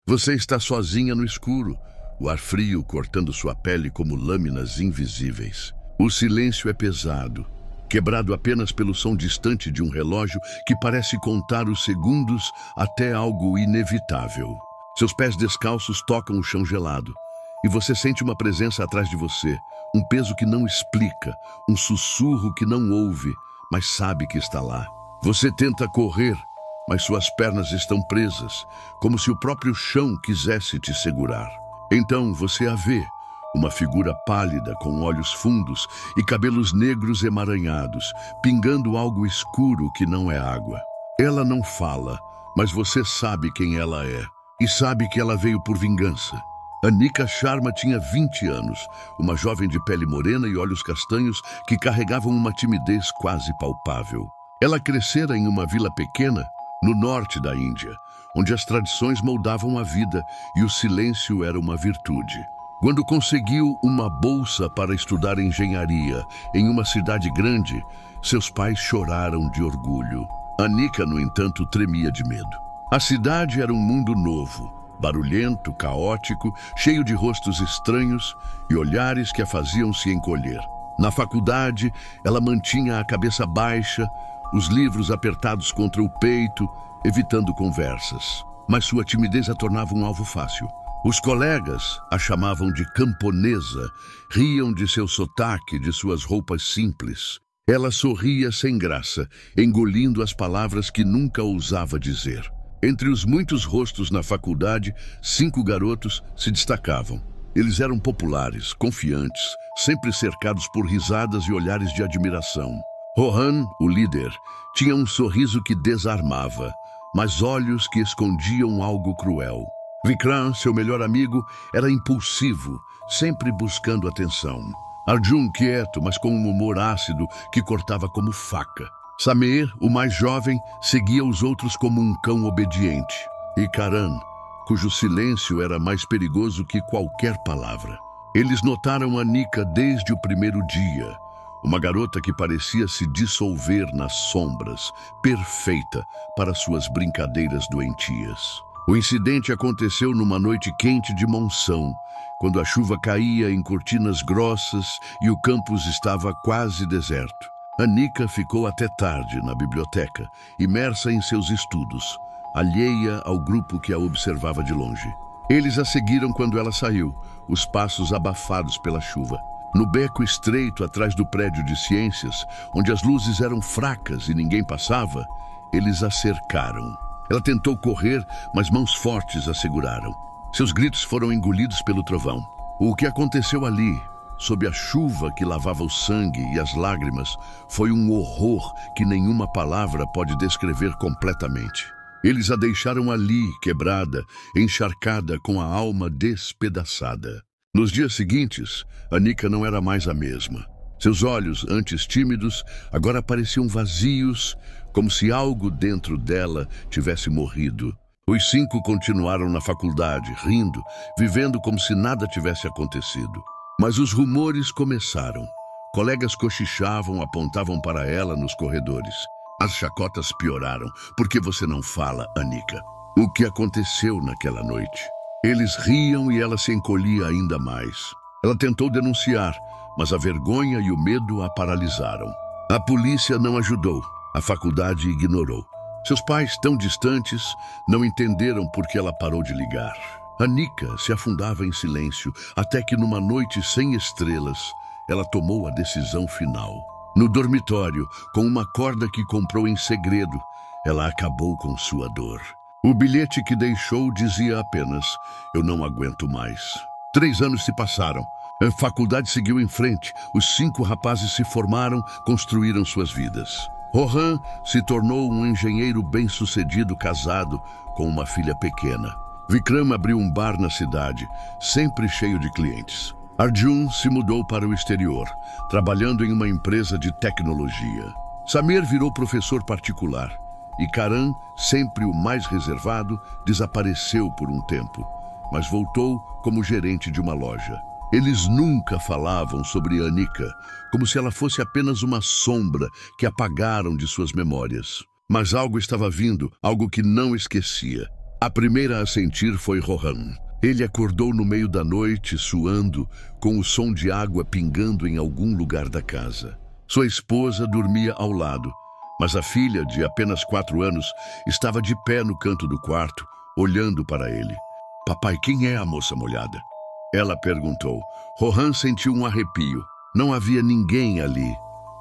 Você está sozinha no escuro, o ar frio cortando sua pele como lâminas invisíveis. O silêncio é pesado, quebrado apenas pelo som distante de um relógio que parece contar os segundos até algo inevitável. Seus pés descalços tocam o chão gelado, e você sente uma presença atrás de você, um peso que não explica, um sussurro que não ouve, mas sabe que está lá. Você tenta correr, mas suas pernas estão presas, como se o próprio chão quisesse te segurar. Então você a vê, uma figura pálida com olhos fundos e cabelos negros emaranhados, pingando algo escuro que não é água. Ela não fala, mas você sabe quem ela é, e sabe que ela veio por vingança. Anika Sharma tinha 20 anos, uma jovem de pele morena e olhos castanhos que carregavam uma timidez quase palpável. Ela crescera em uma vila pequena, no norte da Índia, onde as tradições moldavam a vida e o silêncio era uma virtude. Quando conseguiu uma bolsa para estudar engenharia em uma cidade grande, seus pais choraram de orgulho. Anika, no entanto, tremia de medo. A cidade era um mundo novo, barulhento, caótico, cheio de rostos estranhos e olhares que a faziam se encolher. Na faculdade, ela mantinha a cabeça baixa, os livros apertados contra o peito, evitando conversas. Mas sua timidez a tornava um alvo fácil. Os colegas a chamavam de camponesa, riam de seu sotaque, de suas roupas simples. Ela sorria sem graça, engolindo as palavras que nunca ousava dizer. Entre os muitos rostos na faculdade, 5 garotos se destacavam. Eles eram populares, confiantes, sempre cercados por risadas e olhares de admiração. Rohan, o líder, tinha um sorriso que desarmava, mas olhos que escondiam algo cruel. Vikram, seu melhor amigo, era impulsivo, sempre buscando atenção. Arjun, quieto, mas com um humor ácido que cortava como faca. Sameer, o mais jovem, seguia os outros como um cão obediente. E Karan, cujo silêncio era mais perigoso que qualquer palavra. Eles notaram Anika desde o primeiro dia. Uma garota que parecia se dissolver nas sombras, perfeita para suas brincadeiras doentias. O incidente aconteceu numa noite quente de monção, quando a chuva caía em cortinas grossas e o campus estava quase deserto. Anika ficou até tarde na biblioteca, imersa em seus estudos, alheia ao grupo que a observava de longe. Eles a seguiram quando ela saiu, os passos abafados pela chuva. No beco estreito atrás do prédio de ciências, onde as luzes eram fracas e ninguém passava, eles a cercaram. Ela tentou correr, mas mãos fortes a seguraram. Seus gritos foram engolidos pelo trovão. O que aconteceu ali, sob a chuva que lavava o sangue e as lágrimas, foi um horror que nenhuma palavra pode descrever completamente. Eles a deixaram ali, quebrada, encharcada, com a alma despedaçada. Nos dias seguintes, Anika não era mais a mesma. Seus olhos, antes tímidos, agora pareciam vazios, como se algo dentro dela tivesse morrido. Os 5 continuaram na faculdade, rindo, vivendo como se nada tivesse acontecido. Mas os rumores começaram. Colegas cochichavam, apontavam para ela nos corredores. As chacotas pioraram. Por que você não fala, Anika? O que aconteceu naquela noite? Eles riam e ela se encolhia ainda mais. Ela tentou denunciar, mas a vergonha e o medo a paralisaram. A polícia não ajudou. A faculdade ignorou. Seus pais, tão distantes, não entenderam por que ela parou de ligar. Anika se afundava em silêncio, até que numa noite sem estrelas, ela tomou a decisão final. No dormitório, com uma corda que comprou em segredo, ela acabou com sua dor. O bilhete que deixou dizia apenas: "Eu não aguento mais." 3 anos se passaram. A faculdade seguiu em frente. Os 5 rapazes se formaram, construíram suas vidas. Rohan se tornou um engenheiro bem-sucedido casado com uma filha pequena. Vikram abriu um bar na cidade, sempre cheio de clientes. Arjun se mudou para o exterior, trabalhando em uma empresa de tecnologia. Sameer virou professor particular e Karan, sempre o mais reservado, desapareceu por um tempo, mas voltou como gerente de uma loja. Eles nunca falavam sobre Anika, como se ela fosse apenas uma sombra que apagaram de suas memórias. Mas algo estava vindo, algo que não esquecia. A primeira a sentir foi Rohan. Ele acordou no meio da noite, suando, com o som de água pingando em algum lugar da casa. Sua esposa dormia ao lado, mas a filha, de apenas 4 anos, estava de pé no canto do quarto, olhando para ele. Papai, quem é a moça molhada? Ela perguntou. Rohan sentiu um arrepio. Não havia ninguém ali.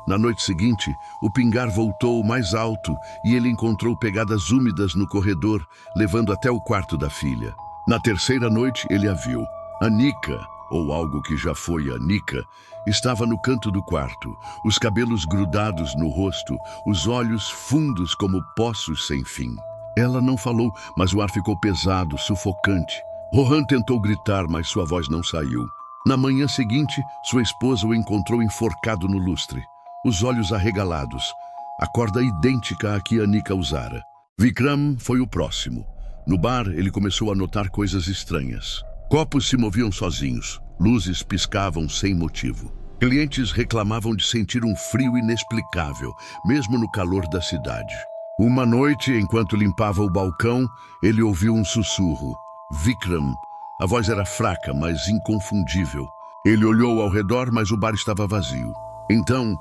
Na noite seguinte, o pingar voltou mais alto e ele encontrou pegadas úmidas no corredor, levando até o quarto da filha. Na terceira noite, ele a viu. Anika, ou algo que já foi Anika, estava no canto do quarto, os cabelos grudados no rosto, os olhos fundos como poços sem fim. Ela não falou, mas o ar ficou pesado, sufocante. Rohan tentou gritar, mas sua voz não saiu. Na manhã seguinte, sua esposa o encontrou enforcado no lustre, os olhos arregalados, a corda idêntica à que Anika usara. Vikram foi o próximo. No bar, ele começou a notar coisas estranhas. Copos se moviam sozinhos, luzes piscavam sem motivo. Clientes reclamavam de sentir um frio inexplicável, mesmo no calor da cidade. Uma noite, enquanto limpava o balcão, ele ouviu um sussurro. Vikram. A voz era fraca, mas inconfundível. Ele olhou ao redor, mas o bar estava vazio. Então,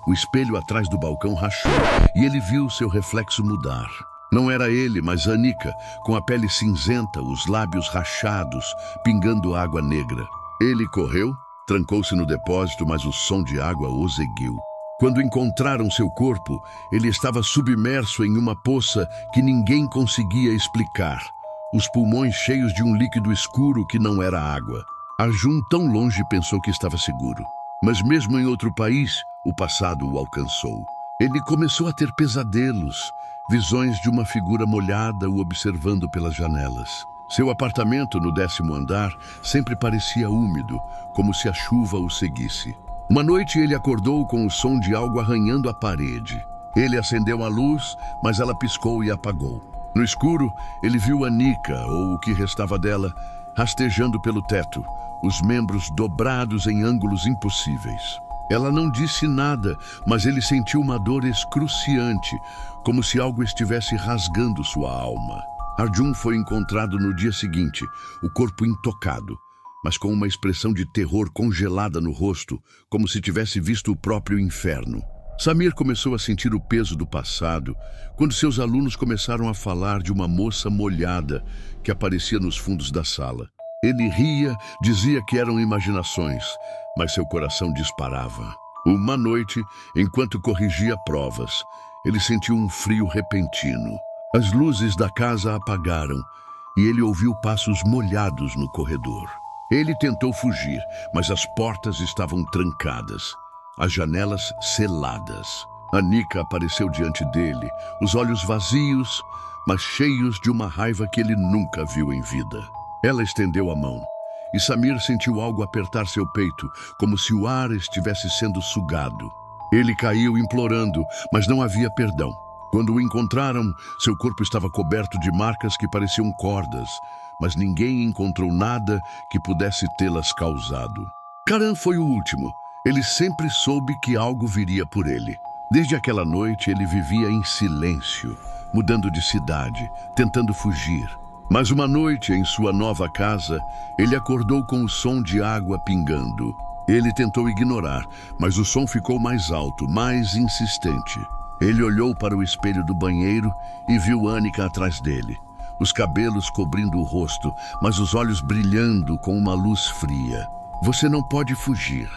o espelho atrás do balcão rachou e ele viu seu reflexo mudar. Não era ele, mas Anika, com a pele cinzenta, os lábios rachados, pingando água negra. Ele correu, trancou-se no depósito, mas o som de água o seguiu. Quando encontraram seu corpo, ele estava submerso em uma poça que ninguém conseguia explicar. Os pulmões cheios de um líquido escuro que não era água. Arjun, tão longe, pensou que estava seguro. Mas mesmo em outro país, o passado o alcançou. Ele começou a ter pesadelos, visões de uma figura molhada o observando pelas janelas. Seu apartamento, no 10º andar, sempre parecia úmido, como se a chuva o seguisse. Uma noite ele acordou com o som de algo arranhando a parede. Ele acendeu a luz, mas ela piscou e apagou. No escuro, ele viu Anika, ou o que restava dela, rastejando pelo teto, os membros dobrados em ângulos impossíveis. Ela não disse nada, mas ele sentiu uma dor excruciante, como se algo estivesse rasgando sua alma. Arjun foi encontrado no dia seguinte, o corpo intocado, mas com uma expressão de terror congelada no rosto, como se tivesse visto o próprio inferno. Samir começou a sentir o peso do passado quando seus alunos começaram a falar de uma moça molhada que aparecia nos fundos da sala. Ele ria, dizia que eram imaginações, mas seu coração disparava. Uma noite, enquanto corrigia provas, ele sentiu um frio repentino. As luzes da casa apagaram e ele ouviu passos molhados no corredor. Ele tentou fugir, mas as portas estavam trancadas, as janelas seladas. Anika apareceu diante dele, os olhos vazios, mas cheios de uma raiva que ele nunca viu em vida. Ela estendeu a mão, e Samir sentiu algo apertar seu peito, como se o ar estivesse sendo sugado. Ele caiu implorando, mas não havia perdão. Quando o encontraram, seu corpo estava coberto de marcas que pareciam cordas, mas ninguém encontrou nada que pudesse tê-las causado. Karan foi o último. Ele sempre soube que algo viria por ele. Desde aquela noite, ele vivia em silêncio, mudando de cidade, tentando fugir. Mas uma noite, em sua nova casa, ele acordou com o som de água pingando. Ele tentou ignorar, mas o som ficou mais alto, mais insistente. Ele olhou para o espelho do banheiro e viu Anika atrás dele, os cabelos cobrindo o rosto, mas os olhos brilhando com uma luz fria. "Você não pode fugir",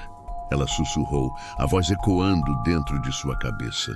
ela sussurrou, a voz ecoando dentro de sua cabeça.